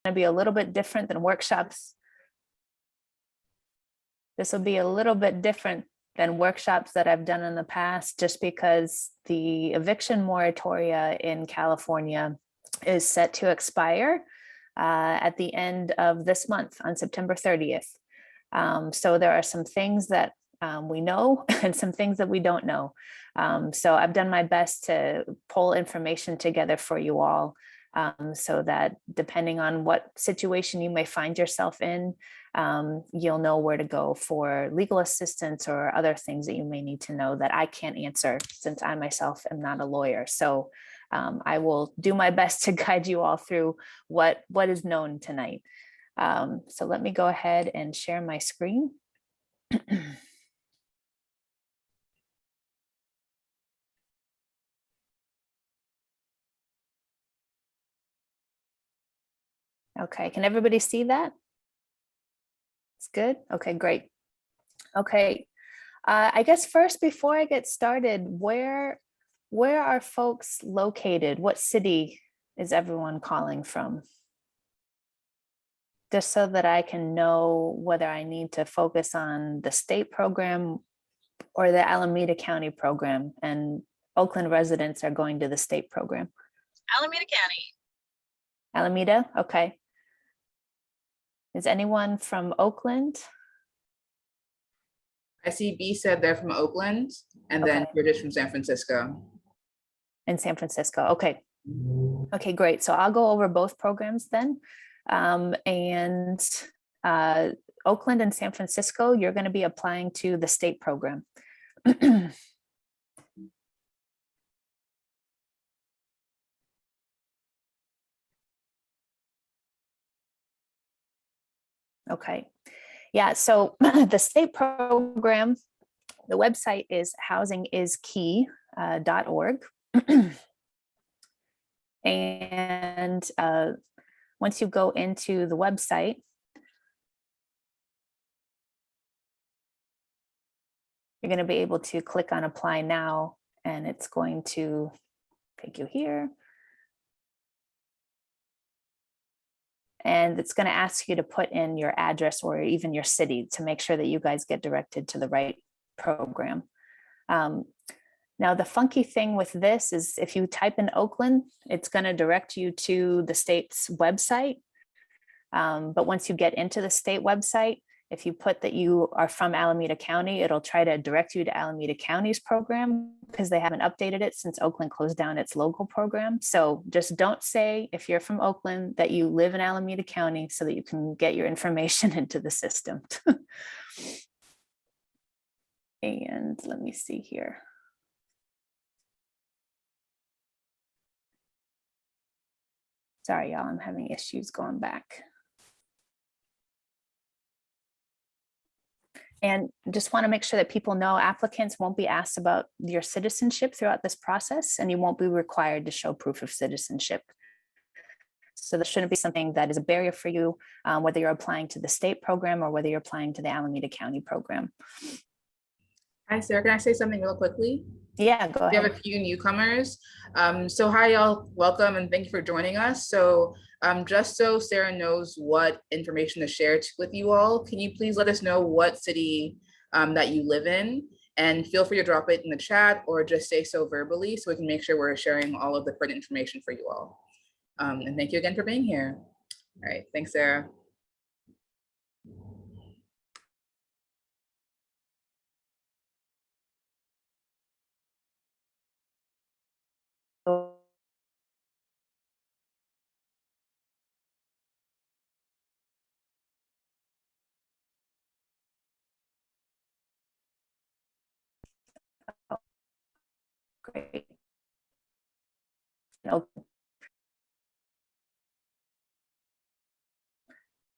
to be a little bit different than workshops. This will be a little bit different than workshops that I've done in the past, just because the eviction moratoria in California is set to expire at the end of this month on September 30th. So there are some things that we know and some things that we don't know. So I've done my best to pull information together for you all, so that depending on what situation you may find yourself in, you'll know where to go for legal assistance or other things that you may need to know that I can't answer, since I myself am not a lawyer. So I will do my best to guide you all through what is known tonight. So let me go ahead and share my screen. Okay, can everybody see that? It's good. Okay, great. Okay, I guess first, before I get started, where are folks located? What city is everyone calling from? Just so that I can know whether I need to focus on the state program or the Alameda County program, and Oakland residents are going to the state program. Alameda County. Alameda, okay. Is anyone from Oakland? I see B said they're from Oakland, and then British from San Francisco. In San Francisco, okay. Okay, great. So I'll go over both programs then. And Oakland and San Francisco, you're going to be applying to the state program. Okay, yeah, so the state program, the website is housingiskey.org. And once you go into the website, you're going to be able to click on apply now, and it's going to take you here. And it's going to ask you to put in your address or even your city to make sure that you guys get directed to the right program. Now, the funky thing with this is if you type in Oakland, it's going to direct you to the state's website. But once you get into the state website, if you put that you are from Alameda County, it'll try to direct you to Alameda County's program, because they haven't updated it since Oakland closed down its local program. So just don't say, if you're from Oakland, that you live in Alameda County, so that you can get your information into the system. And let me see here. Sorry, y'all, I'm having issues going back. And just want to make sure that people know applicants won't be asked about your citizenship throughout this process, and you won't be required to show proof of citizenship. So that shouldn't be something that is a barrier for you, whether you're applying to the state program or whether you're applying to the Alameda County program. Hi, Sarah, can I say something real quickly? Yeah, go ahead. We have a few newcomers. So hi, y'all, welcome, and thank you for joining us. So just so Sarah knows what information to share with you all, can you please let us know what city that you live in? And feel free to drop it in the chat or just say so verbally, so we can make sure we're sharing all of the pertinent information for you all. And thank you again for being here. All right, thanks, Sarah. Great. No.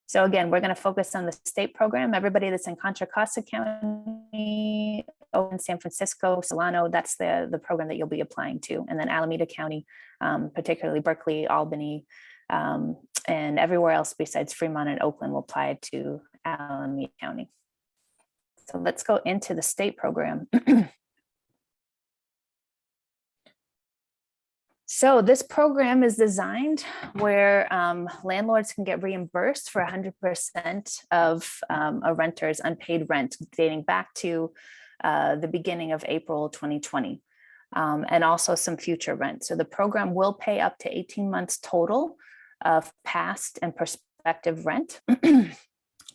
So again, we're going to focus on the state program. Everybody that's in Contra Costa County, Oakland, San Francisco, Solano, that's the program that you'll be applying to. And then Alameda County, particularly Berkeley, Albany, and everywhere else besides Fremont and Oakland will apply to Alameda County. So let's go into the state program. So this program is designed where landlords can get reimbursed for 100% of a renter's unpaid rent dating back to the beginning of April 2020, and also some future rent. So the program will pay up to 18 months total of past and prospective rent.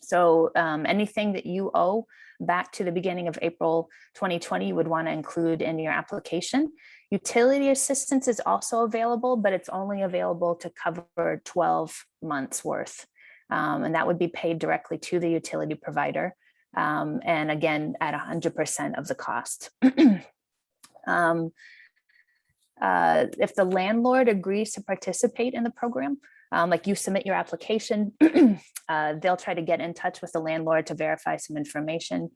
So anything that you owe back to the beginning of April 2020, you would want to include in your application. Utility assistance is also available, but it's only available to cover 12 months worth. And that would be paid directly to the utility provider. And again, at 100% of the cost. If the landlord agrees to participate in the program, like you submit your application, they'll try to get in touch with the landlord to verify some information.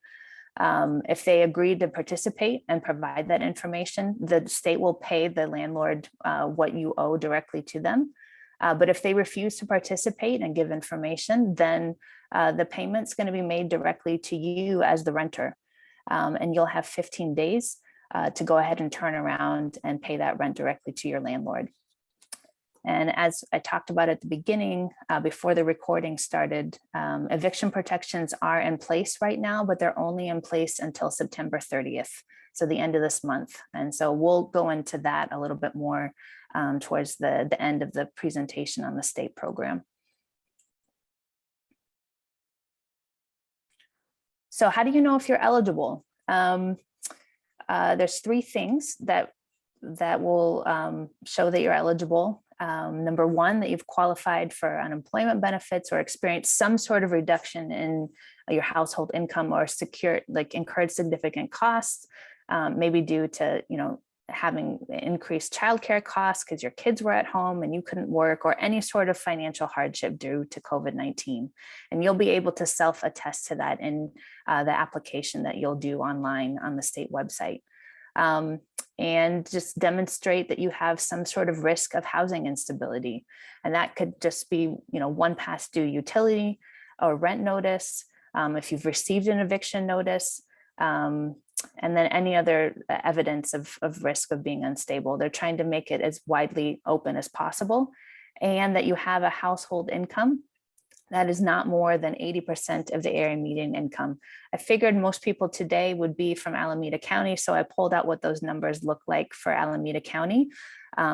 If they agree to participate and provide that information, the state will pay the landlord what you owe directly to them. But if they refuse to participate and give information, then the payment's going to be made directly to you as the renter. And you'll have 15 days to go ahead and turn around and pay that rent directly to your landlord. And as I talked about at the beginning, before the recording started, eviction protections are in place right now, but they're only in place until September 30th, so the end of this month. And so we'll go into that a little bit more towards the end of the presentation on the state program. So how do you know if you're eligible? There's three things that will show that you're eligible. Number one, that you've qualified for unemployment benefits or experienced some sort of reduction in your household income or incurred significant costs, maybe due to, having increased childcare costs because your kids were at home and you couldn't work, or any sort of financial hardship due to COVID-19. And you'll be able to self-attest to that in the application that you'll do online on the state website. And just demonstrate that you have some sort of risk of housing instability. And that could just be, one past due utility or rent notice, if you've received an eviction notice, and then any other evidence of risk of being unstable. They're trying to make it as widely open as possible, and that you have a household income that is not more than 80% of the area median income. I figured most people today would be from Alameda County, so I pulled out what those numbers look like for Alameda County.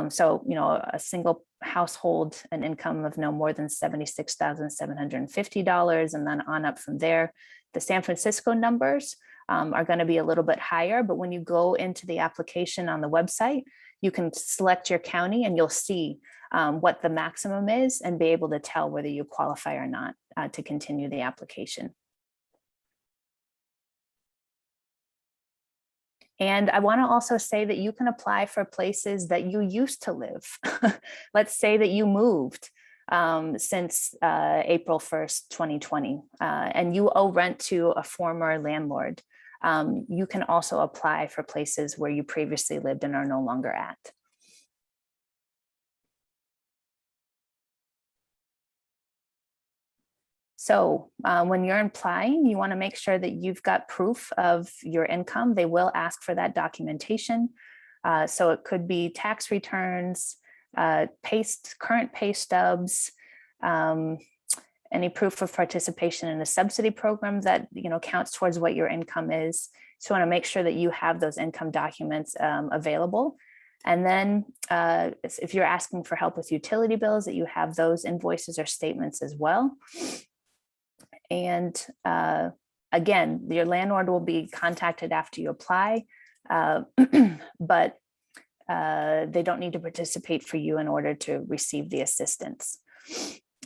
So, a single household, an income of no more than $76,750, and then on up from there. The San Francisco numbers are going to be a little bit higher, but when you go into the application on the website, you can select your county and you'll see what the maximum is and be able to tell whether you qualify or not to continue the application. And I want to also say that you can apply for places that you used to live. Let's say that you moved since April 1st, 2020, and you owe rent to a former landlord. You can also apply for places where you previously lived and are no longer at. So when you're applying, you want to make sure that you've got proof of your income. They will ask for that documentation. So it could be tax returns, current pay stubs, any proof of participation in a subsidy program that counts towards what your income is. So you want to make sure that you have those income documents available. And then if you're asking for help with utility bills, that you have those invoices or statements as well. And again, your landlord will be contacted after you apply, but they don't need to participate for you in order to receive the assistance.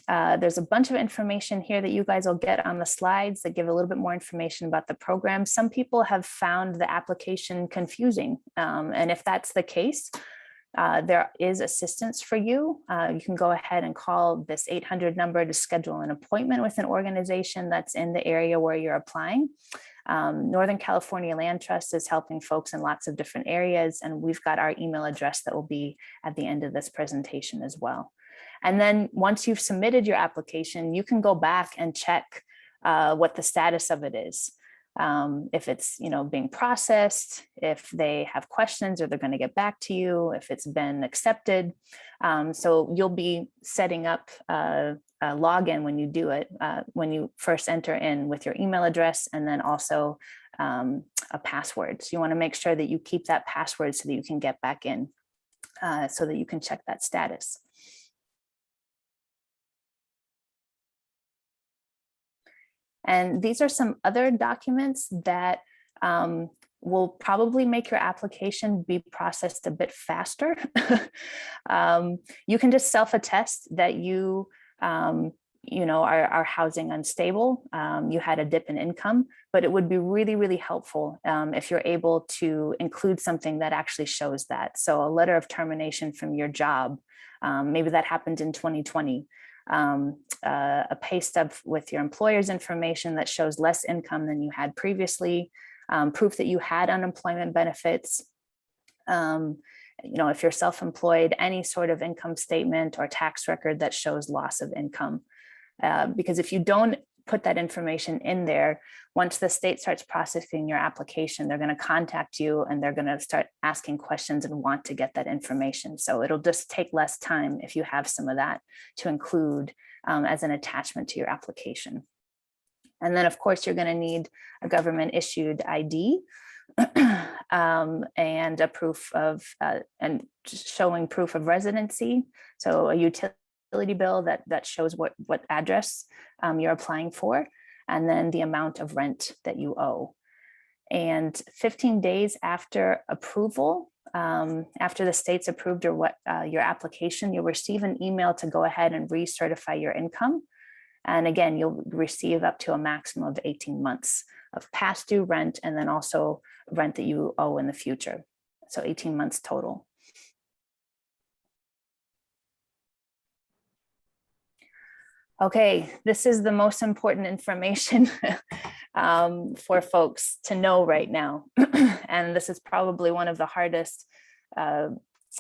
There's a bunch of information here that you guys will get on the slides that give a little bit more information about the program. Some people have found the application confusing, and if that's the case, there is assistance for you. You can go ahead and call this 800 number to schedule an appointment with an organization that's in the area where you're applying. Northern California Land Trust is helping folks in lots of different areas, and we've got our email address that will be at the end of this presentation as well. And then once you've submitted your application, you can go back and check what the status of it is. if it's, being processed, if they have questions or they're going to get back to you, if it's been accepted. So you'll be setting up a login when you do it, when you first enter in with your email address, and then also a password. So you want to make sure that you keep that password so that you can get back in, so that you can check that status. And these are some other documents that will probably make your application be processed a bit faster. You can just self-attest that you are housing unstable. You had a dip in income, but it would be really, really helpful if you're able to include something that actually shows that. So a letter of termination from your job, maybe that happened in 2020. A pay stub with your employer's information that shows less income than you had previously, proof that you had unemployment benefits. If you're self-employed, any sort of income statement or tax record that shows loss of income. Because if you don't put that information in there, once the state starts processing your application, they're going to contact you and they're going to start asking questions and want to get that information. So it'll just take less time if you have some of that to include as an attachment to your application. And then, of course, you're going to need a government issued ID and a proof of and showing proof of residency. So a utility bill that shows what address you're applying for, and then the amount of rent that you owe. And 15 days after approval, after the state's approved your application, you'll receive an email to go ahead and recertify your income. And again, you'll receive up to a maximum of 18 months of past due rent, and then also rent that you owe in the future. So 18 months total. Okay, this is the most important information for folks to know right now. And this is probably one of the hardest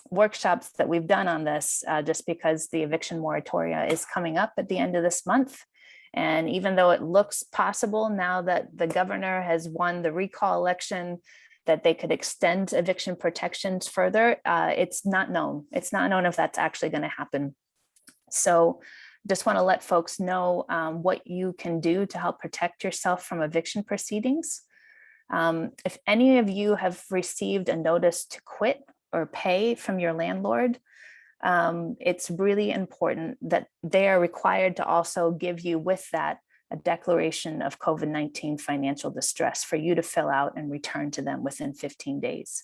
workshops that we've done on this, just because the eviction moratoria is coming up at the end of this month. And even though it looks possible now that the governor has won the recall election, that they could extend eviction protections further, it's not known. It's not known if that's actually going to happen. So just want to let folks know what you can do to help protect yourself from eviction proceedings. If any of you have received a notice to quit or pay from your landlord, it's really important that they are required to also give you with that a declaration of COVID-19 financial distress for you to fill out and return to them within 15 days.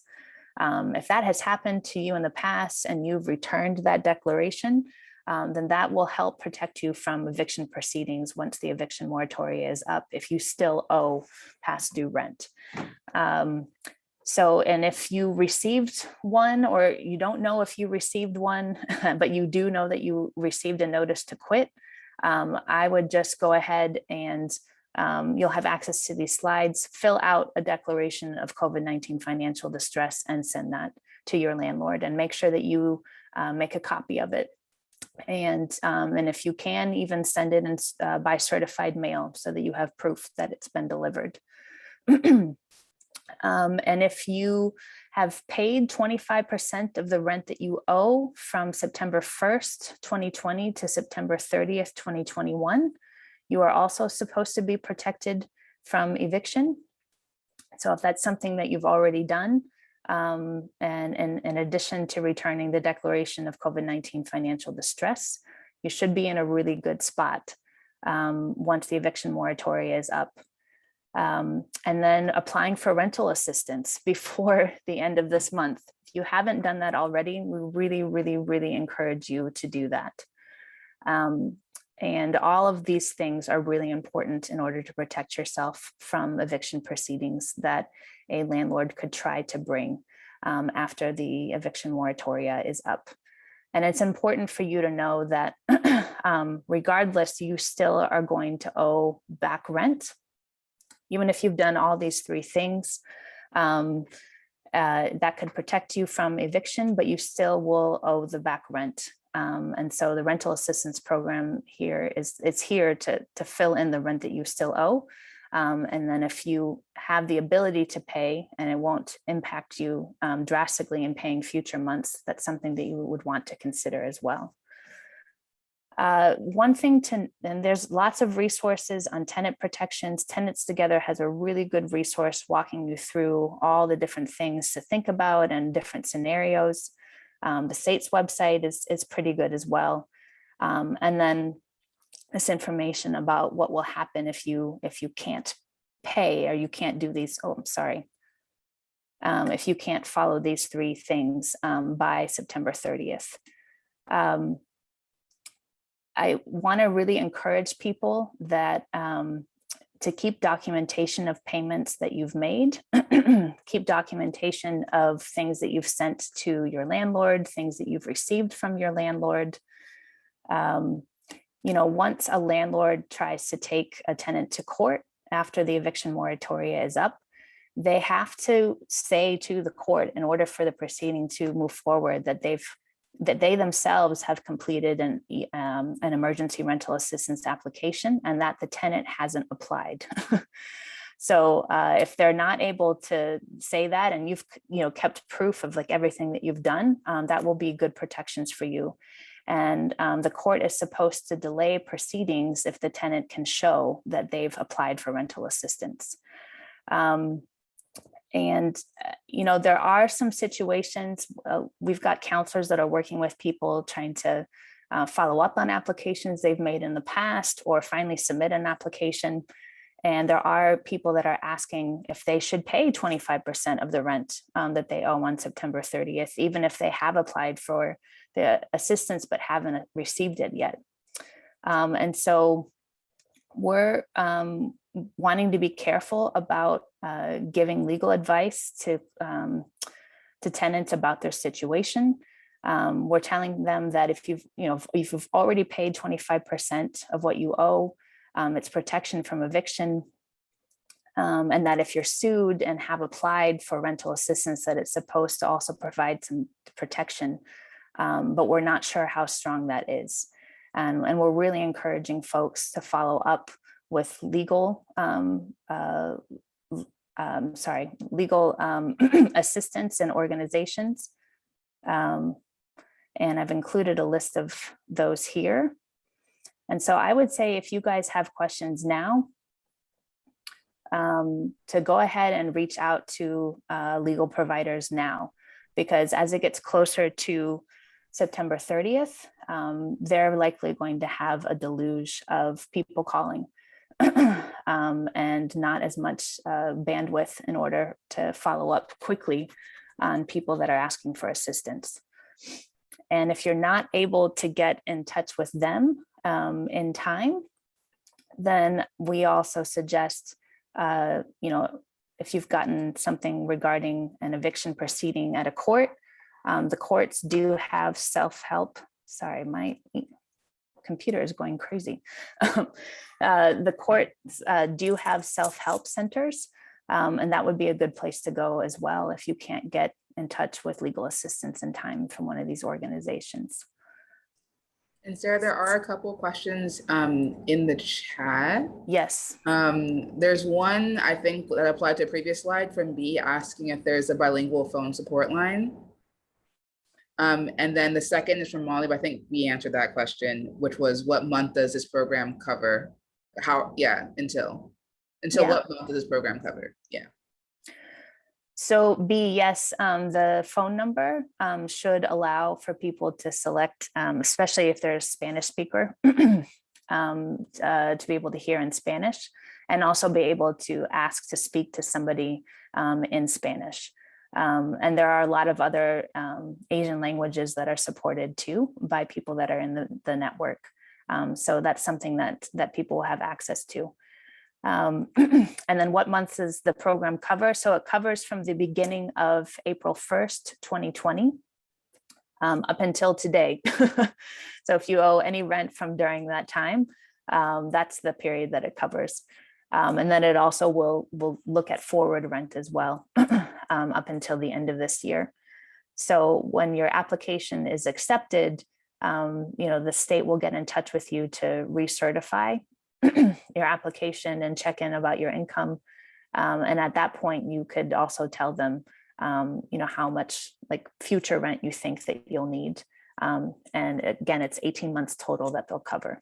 If that has happened to you in the past and you've returned that declaration, then that will help protect you from eviction proceedings once the eviction moratoria is up, if you still owe past due rent. And if you received one, or you don't know if you received one, but you do know that you received a notice to quit, I would just go ahead and you'll have access to these slides, fill out a declaration of COVID-19 financial distress and send that to your landlord, and make sure that you make a copy of it. And if you can, even send it in by certified mail so that you have proof that it's been delivered. And if you have paid 25% of the rent that you owe from September 1st, 2020 to September 30th, 2021, you are also supposed to be protected from eviction. So if that's something that you've already done, and in addition to returning the declaration of COVID-19 financial distress, you should be in a really good spot once the eviction moratoria is up. And then applying for rental assistance before the end of this month. If you haven't done that already, we really, really, really encourage you to do that. And all of these things are really important in order to protect yourself from eviction proceedings that a landlord could try to bring after the eviction moratoria is up. And it's important for you to know that regardless, you still are going to owe back rent. Even if you've done all these three things, that could protect you from eviction, but you still will owe the back rent. And so the rental assistance program here is here to fill in the rent that you still owe. And then if you have the ability to pay and it won't impact you drastically in paying future months, that's something that you would want to consider as well. One thing and there's lots of resources on tenant protections. Tenants Together has a really good resource walking you through all the different things to think about and different scenarios. The state's website is pretty good as well. And then this information about what will happen if you can't pay or you can't do these, oh, I'm sorry. If you can't follow these 3 things by September 30th. I want to really encourage people that to keep documentation of payments that you've made, keep documentation of things that you've sent to your landlord, things that you've received from your landlord. You know, once a landlord tries to take a tenant to court after the eviction moratoria is up, they have to say to the court, in order for the proceeding to move forward, that they themselves have completed an emergency rental assistance application and that the tenant hasn't applied. So if they're not able to say that and you've kept proof of like everything that you've done, that will be good protections for you. And the court is supposed to delay proceedings if the tenant can show that they've applied for rental assistance. And, there are some situations, we've got counselors that are working with people trying to follow up on applications they've made in the past or finally submit an application. And there are people that are asking if they should pay 25% of the rent that they owe on September 30th, even if they have applied for the assistance but haven't received it yet. And so we're wanting to be careful about giving legal advice to tenants about their situation. We're telling them that if you've already paid 25% of what you owe, it's protection from eviction, and that if you're sued and have applied for rental assistance, that it's supposed to also provide some protection, but we're not sure how strong that is. And we're really encouraging folks to follow up with legal assistance and organizations. And I've included a list of those here. And so I would say if you guys have questions now, to go ahead and reach out to legal providers now, because as it gets closer to September 30th, they're likely going to have a deluge of people calling and not as much bandwidth in order to follow up quickly on people that are asking for assistance. And if you're not able to get in touch with them in time, then we also suggest, if you've gotten something regarding an eviction proceeding at a court, the courts do have self-help. Sorry, my computer is going crazy. The courts do have self-help centers, and that would be a good place to go as well if you can't get in touch with legal assistance in time from one of these organizations. And Sarah, there are a couple of questions in the chat. Yes. There's one, I think, that applied to a previous slide from B asking if there's a bilingual phone support line. And then the second is from Molly, but I think we answered that question, which was what month does this program cover? Until what month does this program cover? Yeah. So B, yes, the phone number should allow for people to select, especially if there's a Spanish speaker, to be able to hear in Spanish, and also be able to ask to speak to somebody in Spanish. And there are a lot of other Asian languages that are supported too by people that are in the network. So that's something that people will have access to. And then what months does the program cover? So it covers from the beginning of April 1st, 2020, up until today. So if you owe any rent from during that time, that's the period that it covers. And then it also will look at forward rent as well, up until the end of this year. So when your application is accepted, the state will get in touch with you to recertify your application and check in about your income. And at that point, you could also tell them, how much like future rent you think that you'll need. And again, it's 18 months total that they'll cover.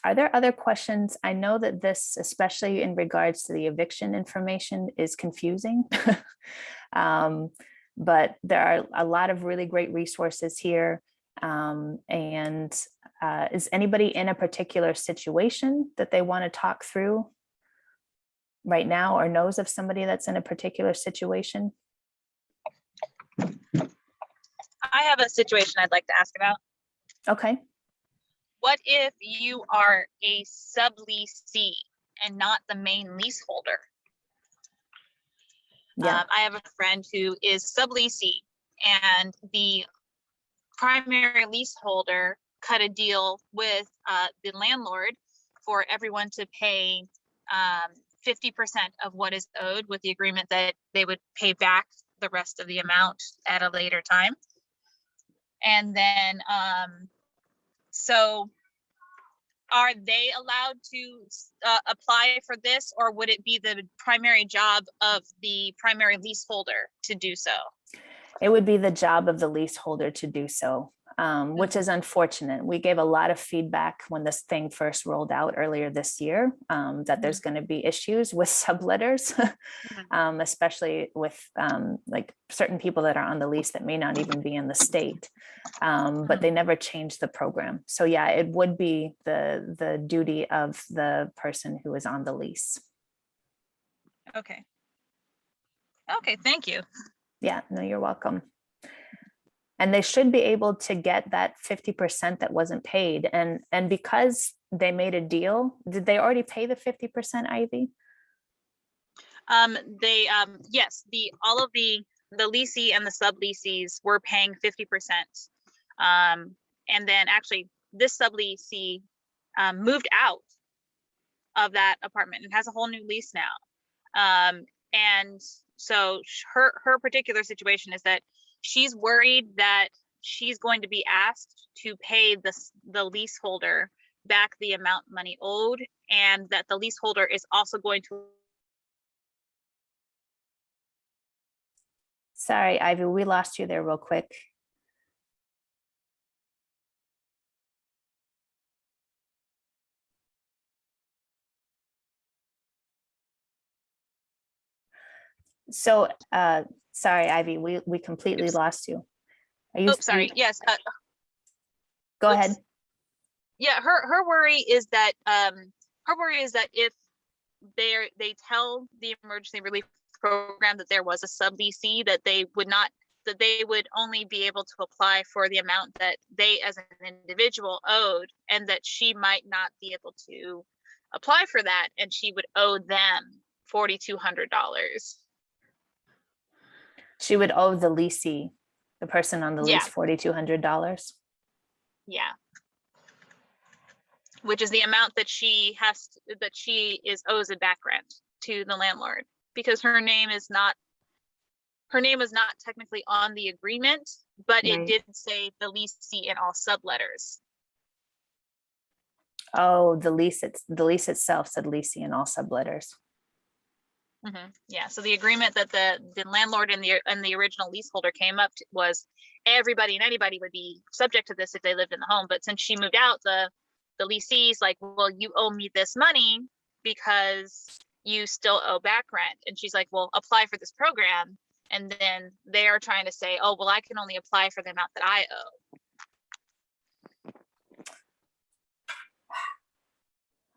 Are there other questions? I know that this, especially in regards to the eviction information, is confusing. But there are a lot of really great resources here. Is anybody in a particular situation that they want to talk through right now, or knows of somebody that's in a particular situation? I have a situation I'd like to ask about. Okay. What if you are a subleasee and not the main leaseholder? Yeah. I have a friend who is subleasee, and the primary leaseholder cut a deal with the landlord for everyone to pay 50% of what is owed, with the agreement that they would pay back the rest of the amount at a later time. And then, so are they allowed to apply for this, or would it be the primary job of the primary leaseholder to do so? It would be the job of the leaseholder to do so, which is unfortunate. We gave a lot of feedback when this thing first rolled out earlier this year, that there's going to be issues with subletters, especially with like certain people that are on the lease that may not even be in the state, but they never changed the program. So yeah, it would be the duty of the person who is on the lease. Okay. Okay, thank you. Yeah, no, you're welcome. And they should be able to get that 50% that wasn't paid. And because they made a deal, did they already pay the 50%, Ivy? Yes, all of the leasee and the subleasees were paying 50%. And then actually this subleasee moved out of that apartment and has a whole new lease now. And so her particular situation is that she's worried that she's going to be asked to pay the leaseholder back the amount money owed, and that the leaseholder is also going to. Sorry, Ivy, we lost you there real quick. So, sorry, Ivy, we completely lost you. Are you? Oh, sorry. Yes. Go ahead. Yeah, her worry is that if they tell the emergency relief program that there was a subleasee, that they would only be able to apply for the amount that they as an individual owed, and that she might not be able to apply for that, and she would owe them $4,200. She would owe the leasee, the person on the lease, $4,200. Yeah. Which is the amount that she owes a back rent to the landlord, because her name was not technically on the agreement, but Right. It did say the leasee in all subletters. Oh, the lease itself said leasee in all subletters. Yeah, so the agreement that the landlord and the original leaseholder came up to was everybody and anybody would be subject to this if they lived in the home. But since she moved out, the leasee's like, well, you owe me this money because you still owe back rent. And she's like, well, apply for this program. And then they are trying to say, oh, well, I can only apply for the amount that I owe.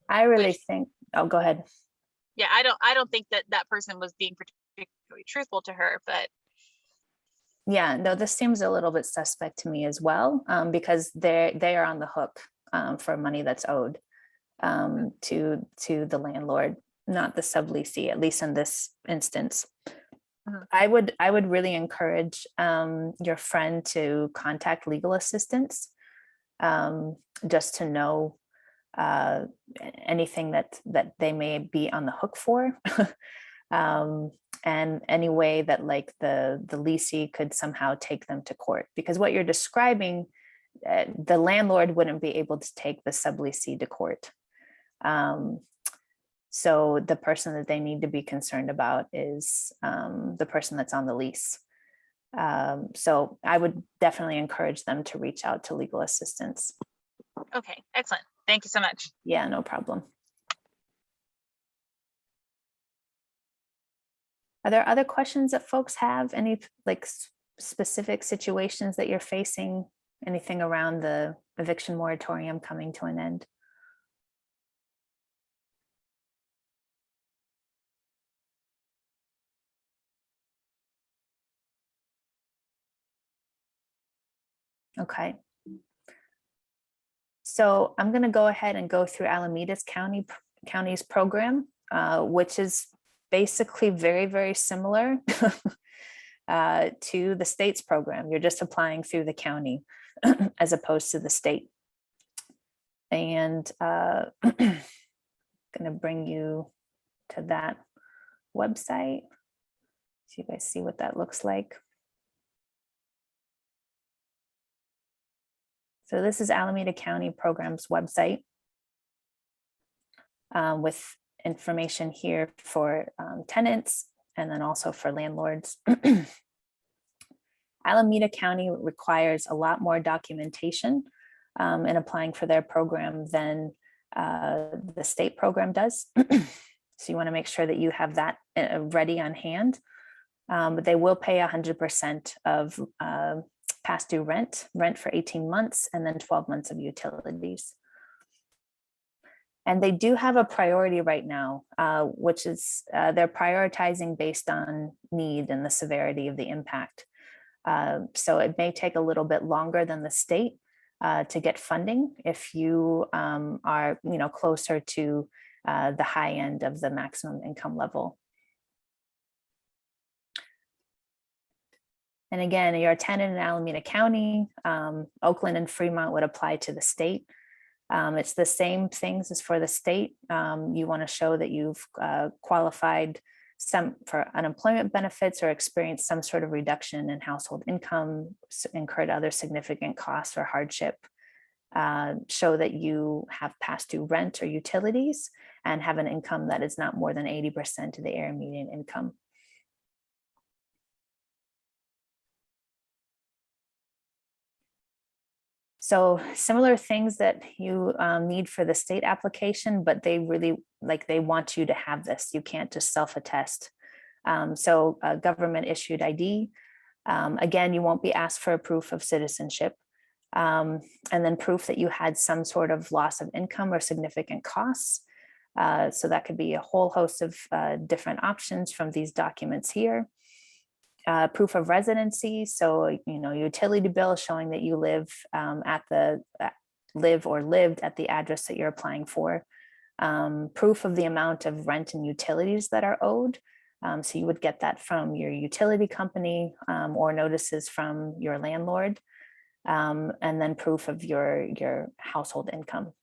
I really think, oh, go ahead. Yeah, I don't think that person was being particularly truthful to her, but. Yeah, no, this seems a little bit suspect to me as well, because they are on the hook for money that's owed to the landlord, not the subleasee, at least in this instance. I would really encourage your friend to contact legal assistance, just to know anything that they may be on the hook for, and any way that like the leasee could somehow take them to court, because what you're describing the landlord wouldn't be able to take the subleasee to court. So the person that they need to be concerned about is the person that's on the lease. So I would definitely encourage them to reach out to legal assistance. Okay, excellent. Thank you so much. Yeah, no problem. Are there other questions that folks have? Any like specific situations that you're facing? Anything around the eviction moratorium coming to an end? Okay. So I'm going to go ahead and go through Alameda's county's program, which is basically very, very similar to the state's program. You're just applying through the county as opposed to the state. And going to bring you to that website. So you guys see what that looks like. So this is Alameda County Programs website with information here for tenants and then also for landlords. Alameda County requires a lot more documentation in applying for their program than the state program does. So you want to make sure that you have that ready on hand. But they will pay 100% of past due rent for 18 months, and then 12 months of utilities. And they do have a priority right now, which is they're prioritizing based on need and the severity of the impact. So it may take a little bit longer than the state to get funding if you are, closer to the high end of the maximum income level. And again, you're a tenant in Alameda County. Oakland and Fremont would apply to the state. It's the same things as for the state. You want to show that you've qualified for unemployment benefits or experienced some sort of reduction in household income, incurred other significant costs or hardship. Show that you have past due rent or utilities and have an income that is not more than 80% of the area median income. So similar things that you need for the state application, but they really they want you to have this. You can't just self-attest. So a government issued ID. Again, you won't be asked for a proof of citizenship. And then proof that you had some sort of loss of income or significant costs. So that could be a whole host of different options from these documents here. Proof of residency, so utility bill showing that you live lived at the address that you're applying for. Proof of the amount of rent and utilities that are owed. So you would get that from your utility company or notices from your landlord, and then proof of your household income.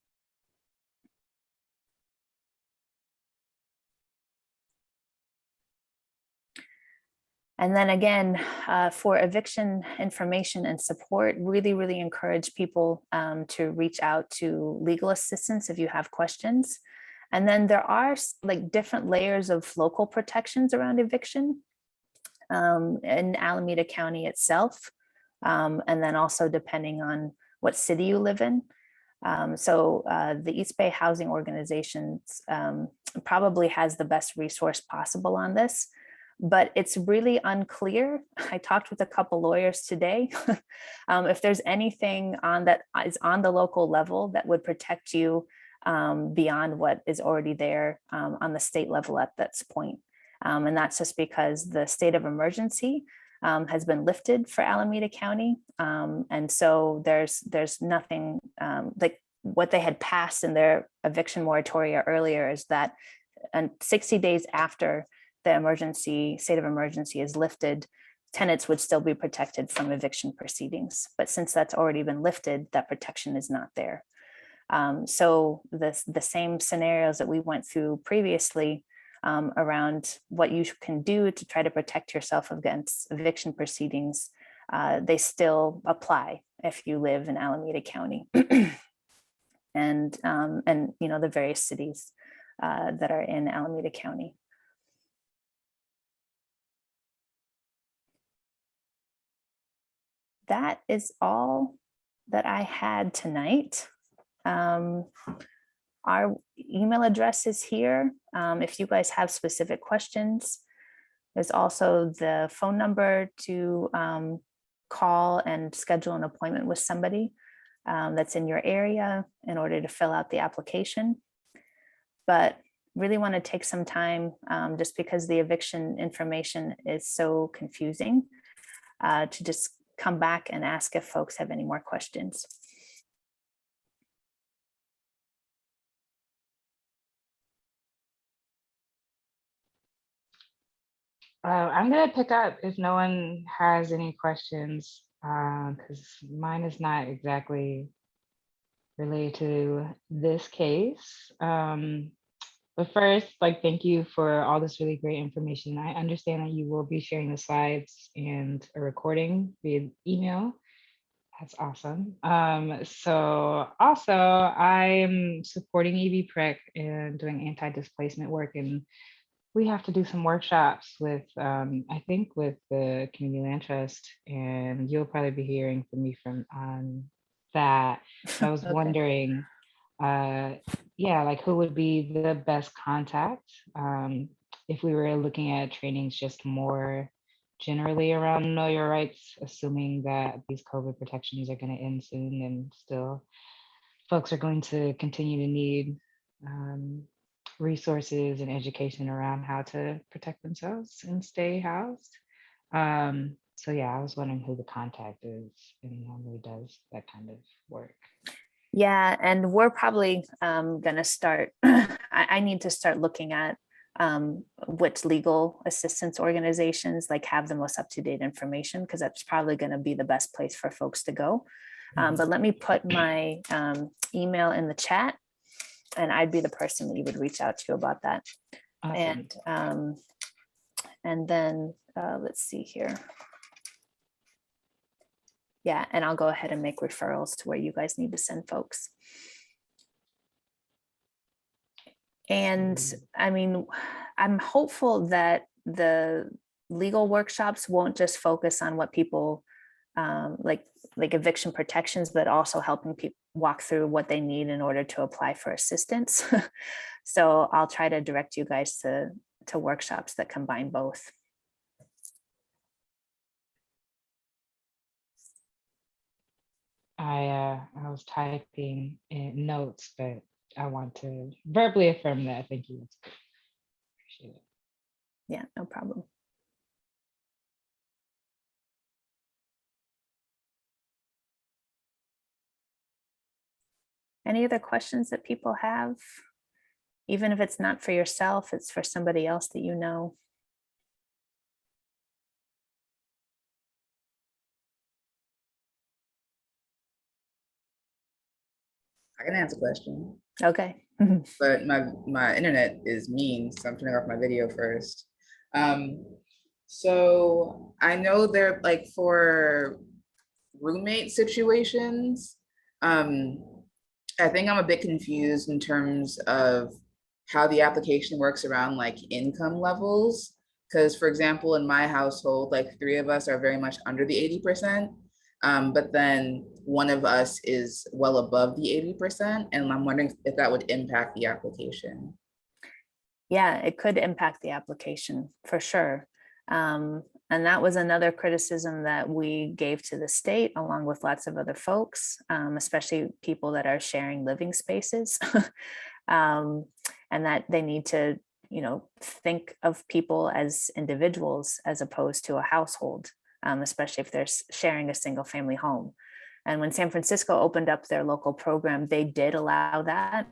And then again, for eviction information and support, really, really encourage people to reach out to legal assistance if you have questions. And then there are different layers of local protections around eviction in Alameda County itself. And then also depending on what city you live in. So the East Bay Housing Organization probably has the best resource possible on this. But it's really unclear. I talked with a couple lawyers today. If there's anything that is on the local level that would protect you beyond what is already there on the state level at this point. And that's just because the state of emergency has been lifted for Alameda County. And so there's nothing like what they had passed in their eviction moratoria earlier is that 60 days after the state of emergency is lifted, tenants would still be protected from eviction proceedings. But since that's already been lifted, that protection is not there. So the same scenarios that we went through previously around what you can do to try to protect yourself against eviction proceedings they still apply if you live in Alameda County. And you know, the various cities that are in Alameda County. That is all that I had tonight. Our email address is here. If you guys have specific questions, there's also the phone number to call and schedule an appointment with somebody that's in your area in order to fill out the application. But really want to take some time, just because the eviction information is so confusing, to just come back and ask if folks have any more questions. I'm going to pick up if no one has any questions, because mine is not exactly related to this case. But first, thank you for all this really great information. I understand that you will be sharing the slides and a recording via email. That's awesome. So also, I'm supporting EV-PREC and doing anti-displacement work, and we have to do some workshops with, I think, with the Community Land Trust, and you'll probably be hearing from me on that. So I was Okay. wondering, yeah, who would be the best contact if we were looking at trainings just more generally around know your rights, assuming that these COVID protections are going to end soon and still folks are going to continue to need resources and education around how to protect themselves and stay housed. So yeah, I was wondering who the contact is and who does that kind of work. Yeah, and we're probably going to start, I need to start looking at which legal assistance organizations have the most up-to-date information, because that's probably going to be the best place for folks to go. But let me put my email in the chat, and I'd be the person that you would reach out to about that. Awesome. And then let's see here. Yeah, and I'll go ahead and make referrals to where you guys need to send folks. And I mean, I'm hopeful that the legal workshops won't just focus on what people like eviction protections, but also helping people walk through what they need in order to apply for assistance. So I'll try to direct you guys to workshops that combine both. I was typing in notes, but I want to verbally affirm that. Thank you. Appreciate it. Yeah, no problem. Any other questions that people have? Even if it's not for yourself, it's for somebody else that you know. I can answer a question. Okay. But my internet is mean, so I'm turning off my video first. So I know they're for roommate situations. I think I'm a bit confused in terms of how the application works around income levels. Because for example, in my household, 3 of us are very much under the 80%. But then one of us is well above the 80%. And I'm wondering if that would impact the application. Yeah, it could impact the application for sure. And that was another criticism that we gave to the state, along with lots of other folks, especially people that are sharing living spaces. And that they need to, think of people as individuals as opposed to a household, especially if they're sharing a single family home. And when San Francisco opened up their local program, they did allow that.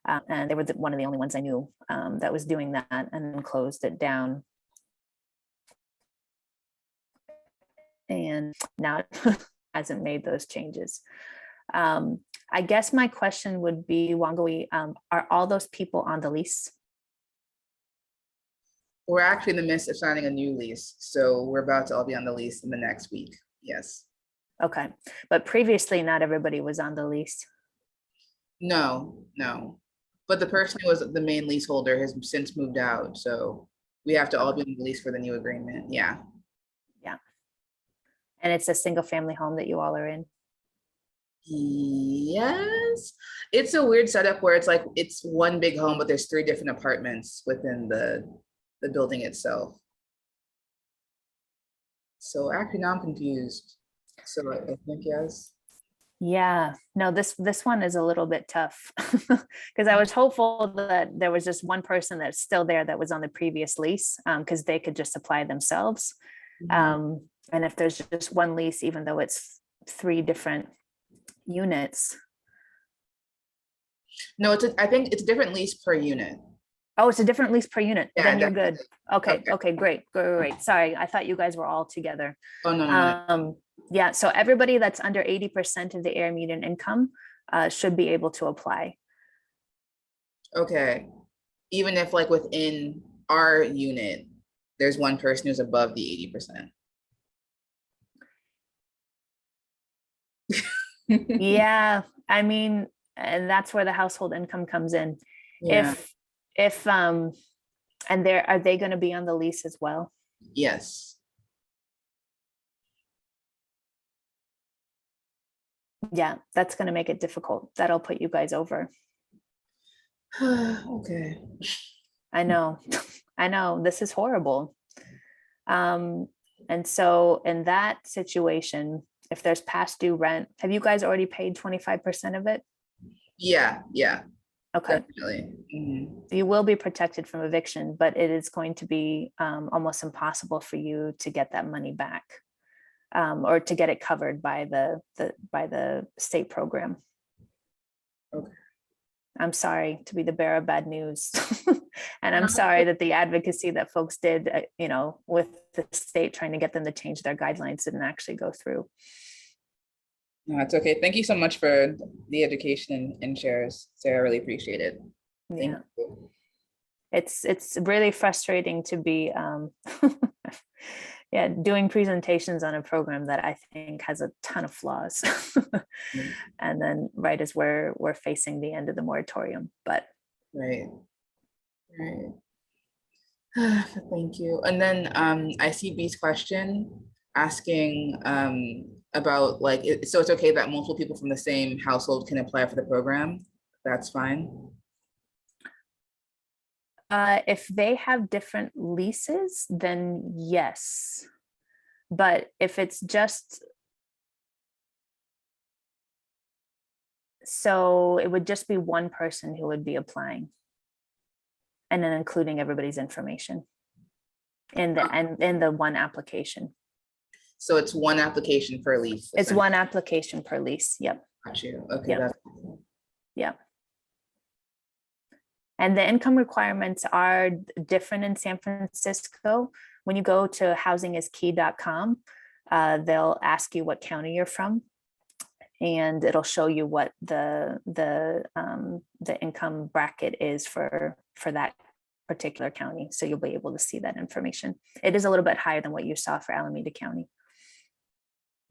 And they were one of the only ones I knew that was doing that, and then closed it down. And now it hasn't made those changes. I guess my question would be, Wangawi, are all those people on the lease? We're actually in the midst of signing a new lease, so we're about to all be on the lease in the next week. Yes. Okay, but previously not everybody was on the lease. No. But the person who was the main leaseholder has since moved out, so we have to all be on the lease for the new agreement. Yeah. Yeah. And it's a single family home that you all are in. Yes. It's a weird setup where it's like it's one big home, but there's 3 different apartments within the building itself. So actually now I'm confused. So I think yes. Yeah, no, this one is a little bit tough because I was hopeful that there was just one person that's still there that was on the previous lease, because they could just apply themselves. And if there's just one lease, even though it's 3 different units. No, I think it's a different lease per unit. Oh, it's a different lease per unit. Yeah, Then you're good. Okay, Okay. great. Sorry, I thought you guys were all together. Oh, no. Yeah, so everybody that's under 80% of the area median income should be able to apply. Okay. Even if like within our unit, there's one person who's above the 80%. Yeah, I mean, and that's where the household income comes in. Yeah. If and are they going to be on the lease as well? Yes. Yeah, that's going to make it difficult. That'll put you guys over. Okay. I know. This is horrible. And so in that situation, if there's past due rent, have you guys already paid 25% of it? Yeah. Okay. Definitely. Mm-hmm. You will be protected from eviction, but it is going to be almost impossible for you to get that money back, or to get it covered by the state program. Okay. I'm sorry to be the bearer of bad news. And I'm sorry that the advocacy that folks did, with the state trying to get them to change their guidelines didn't actually go through. No, it's okay. Thank you so much for the education and shares, Sarah. I really appreciate it. Thank you. It's really frustrating to be doing presentations on a program that I think has a ton of flaws. And then right as we're facing the end of the moratorium, but right. Thank you. And then I see B's question asking about like, so it's okay that multiple people from the same household can apply for the program? That's fine. If they have different leases, then yes. But if it's just, so it would just be one person who would be applying, and then including everybody's information in the one application. So it's one application per lease. It's one application per lease. Yep. Got you. Okay. Yep. Yep. And the income requirements are different in San Francisco. When you go to housingiskey.com, they'll ask you what county you're from, and it'll show you what the income bracket is for that particular county. So you'll be able to see that information. It is a little bit higher than what you saw for Alameda County.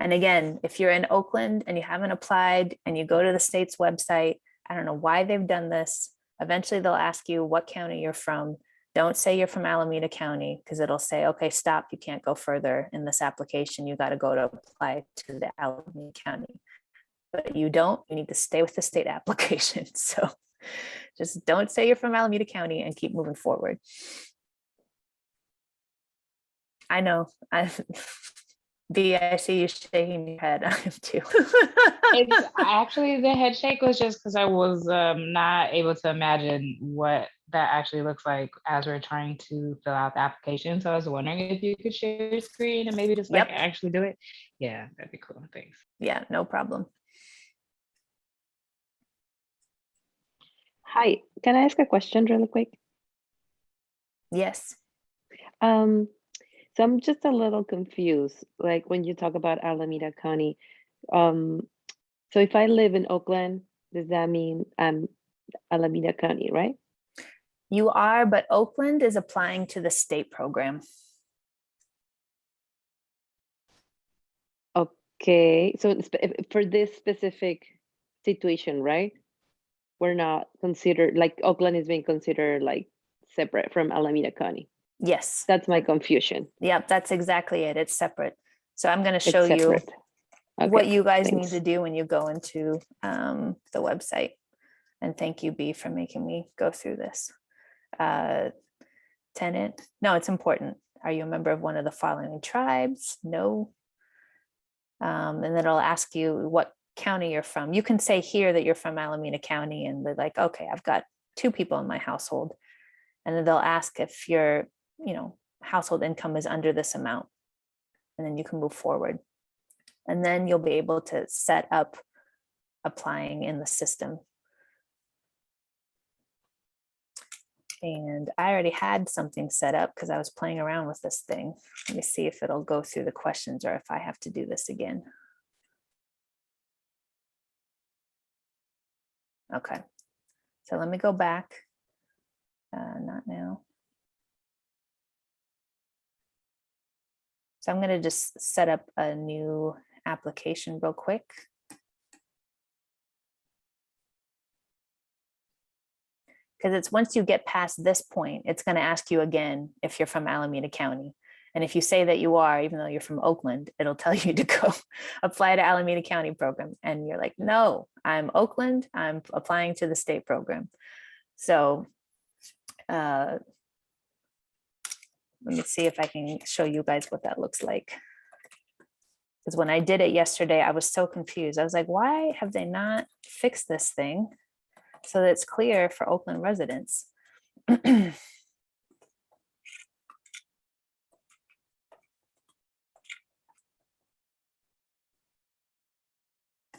And again, if you're in Oakland and you haven't applied and you go to the state's website, I don't know why they've done this. Eventually they'll ask you what county you're from. Don't say you're from Alameda County, because it'll say, okay, stop, you can't go further in this application. You got to go to apply to the Alameda County. But you need to stay with the state application. So just don't say you're from Alameda County and keep moving forward. I know. B, I see you shaking your head. I am too. It's actually, the head shake was just because I was not able to imagine what that actually looks like as we're trying to fill out the application. So I was wondering if you could share your screen and maybe just like actually do it. Yeah, that'd be cool. Thanks. Yeah, no problem. Hi, can I ask a question really quick? Yes. So I'm just a little confused, like when you talk about Alameda County. So if I live in Oakland, does that mean I'm Alameda County, right? You are, but Oakland is applying to the state program. Okay, so for this specific situation, right? We're not considered, like Oakland is being considered like separate from Alameda County. Yes. That's my confusion. Yep, that's exactly it. It's separate. So I'm going to It's show you separate. what Okay, you guys thanks. need to do when you go into the website. And thank you, B, for making me go through this. Tenant, no, it's important. Are you a member of one of the following tribes? No. And then it'll ask you what county you're from. You can say here that you're from Alameda County, and they're like, okay, I've got 2 people in my household. And then they'll ask if your, household income is under this amount. And then you can move forward. And then you'll be able to set up applying in the system. And I already had something set up because I was playing around with this thing. Let me see if it'll go through the questions or if I have to do this again. Okay, so let me go back. Not now. So I'm going to just set up a new application real quick. Because it's once you get past this point, it's going to ask you again if you're from Alameda County. And if you say that you are, even though you're from Oakland, it'll tell you to go apply to Alameda County program. And you're like, no, I'm Oakland, I'm applying to the state program. So let me see if I can show you guys what that looks like. Because when I did it yesterday, I was so confused. I was like, why have they not fixed this thing so that it's clear for Oakland residents?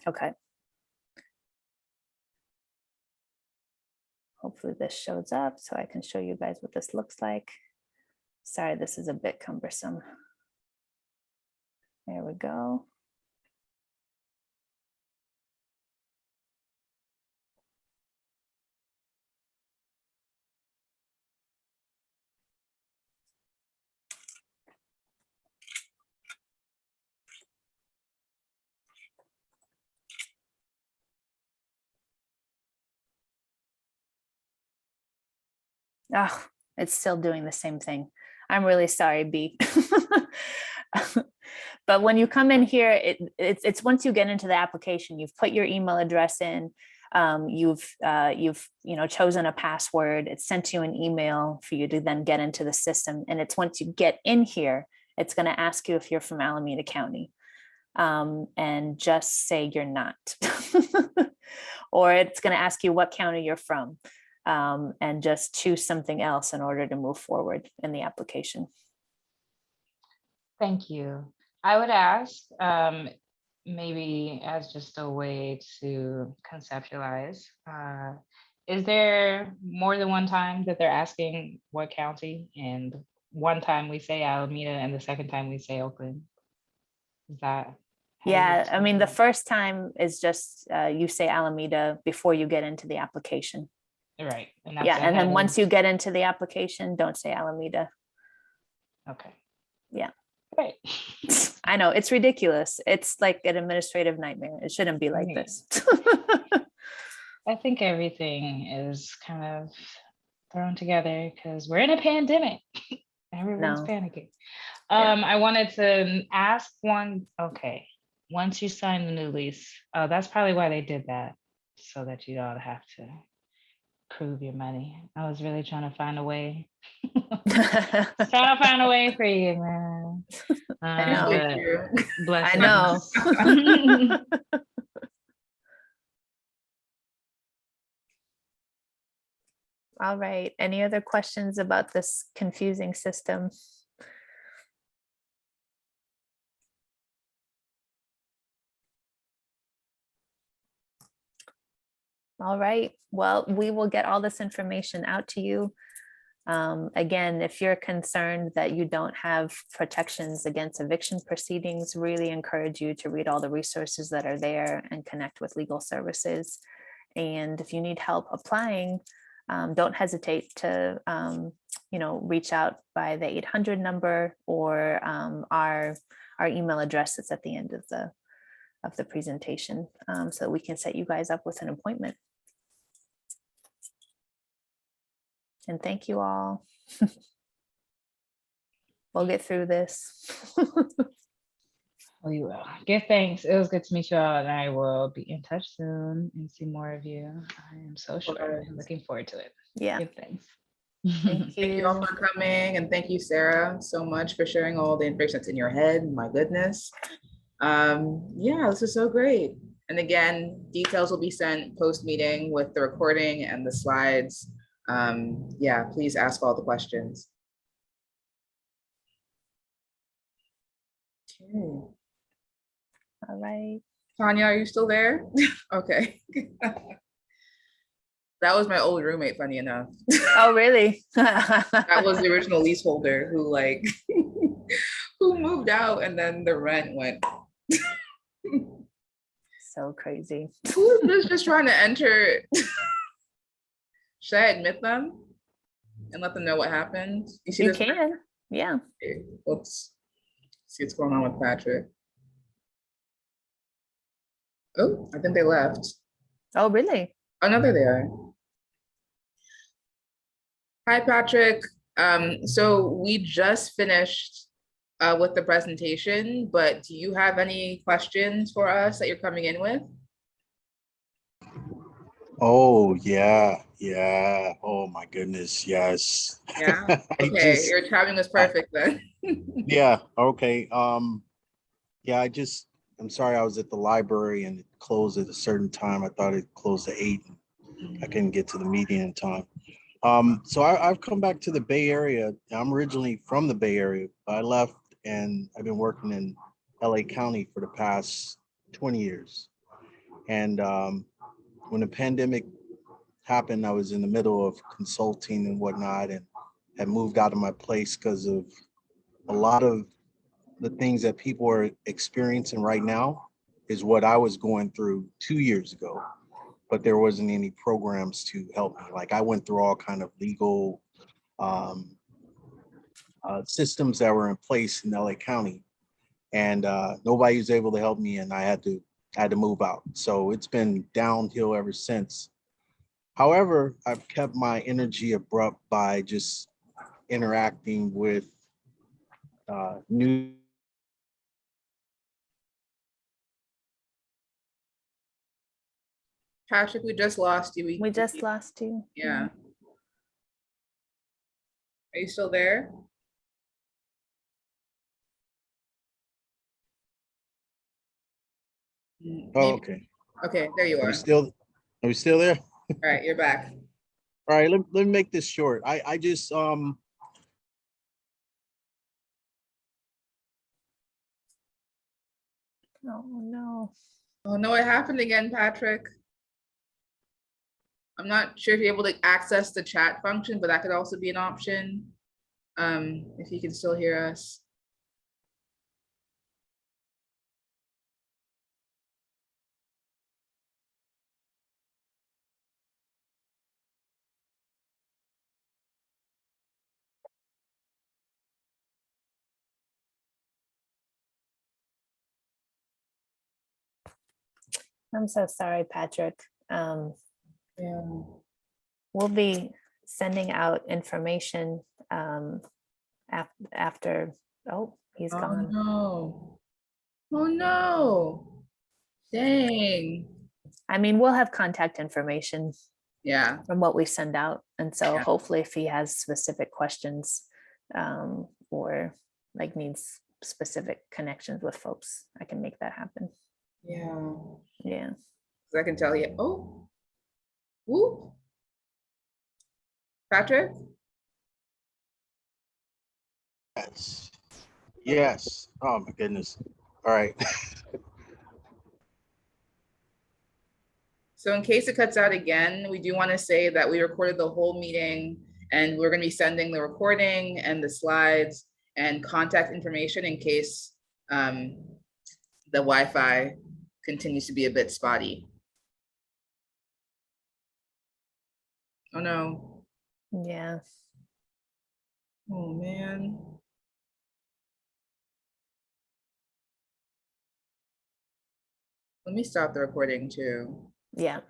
Okay. Hopefully this shows up so I can show you guys what this looks like. Sorry, this is a bit cumbersome. There we go. Oh, it's still doing the same thing. I'm really sorry, B. But when you come in here, it's once you get into the application, you've put your email address in, you've chosen a password, it's sent you an email for you to then get into the system. And it's once you get in here, it's going to ask you if you're from Alameda County, and just say you're not. Or it's going to ask you what county you're from, and just choose something else in order to move forward in the application. Thank you. I would ask, maybe as just a way to conceptualize, is there more than one time that they're asking what county, and one time we say Alameda and the second time we say Oakland? Is that? Yeah, I mean, the first time is just you say Alameda before you get into the application. Right. Yeah, and then once you get into the application, don't say Alameda. Okay. Yeah. Great. I know, it's ridiculous. It's like an administrative nightmare. It shouldn't be like this. I think everything is kind of thrown together because we're in a pandemic. Everyone's panicking. I wanted to ask one, okay, once you sign the new lease, that's probably why they did that, so that you don't have to prove your money. I was really trying to find a way. Trying to find a way for you, man. I know. Bless I know. All right. Any other questions about this confusing system? All right. Well, we will get all this information out to you. Again, if you're concerned that you don't have protections against eviction proceedings, really encourage you to read all the resources that are there and connect with legal services. And if you need help applying, don't hesitate to, reach out by the 800 number or our email address that's at the end of the presentation, so we can set you guys up with an appointment. And thank you all. We'll get through this. We will. Give thanks. It was good to meet you all, and I will be in touch soon and see more of you. I am so sure. I'm looking forward to it. Yeah. Give thanks. Thank Thank you all you. for coming, and thank you, Sarah, so much for sharing all the information that's in your head. My goodness. Yeah, this is so great. And again, details will be sent post-meeting with the recording and the slides. Yeah, please ask all the questions. Okay. All right. Tanya, are you still there? Okay. That was my old roommate, funny enough. Oh, really? That was the original leaseholder who who moved out, and then the rent went. So crazy. Who is this just trying to enter? Should I admit them and let them know what happened? See You this? can. Yeah. Okay, let's see what's going on with Patrick. Oh, I think they left. Oh, really? Oh, no, there they are. Hi, Patrick. So we just finished with the presentation, but do you have any questions for us that you're coming in with? Oh, yeah. Oh my goodness, yes. Yeah. I Okay, just, your timing was perfect then. yeah, okay. Yeah, I'm sorry, I was at the library and it closed at a certain time. I thought it closed at 8. I couldn't get to the meeting in time. So I've come back to the Bay Area. I'm originally from the Bay Area, but I left and I've been working in LA County for the past 20 years. And when the pandemic happened, I was in the middle of consulting and whatnot, and had moved out of my place because of a lot of the things that people are experiencing right now is what I was going through 2 years ago, but there wasn't any programs to help me. Like I went through all kind of legal systems that were in place in LA County, and nobody was able to help me, and I had to move out. So it's been downhill ever since. However, I've kept my energy abrupt by just interacting with new. Patrick, we just lost you. We just lost you. Yeah. Are you still there? Oh, Maybe- okay. Okay, there you Are are. we still there? All right, you're back. All right, let me make this short. I just Oh, no. Oh no, it happened again, Patrick. I'm not sure if you're able to access the chat function, but that could also be an option. If you can still hear us. I'm so sorry, Patrick. Yeah. We'll be sending out information after. Oh, he's Oh gone. no. Oh no. Dang. I mean, we'll have contact information Yeah. from what we send out. And so Yeah. hopefully if he has specific questions or like needs specific connections with folks, I can make that happen. Yeah. Yeah. 'Cause I can tell you. Oh. Whoop. Patrick? yes. Yes. Oh my goodness. All right. So in case it cuts out again, we do want to say that we recorded the whole meeting and we're going to be sending the recording and the slides and contact information in case the Wi-Fi continues to be a bit spotty. Oh no. Yeah. Oh man. Let me stop the recording too. Yeah.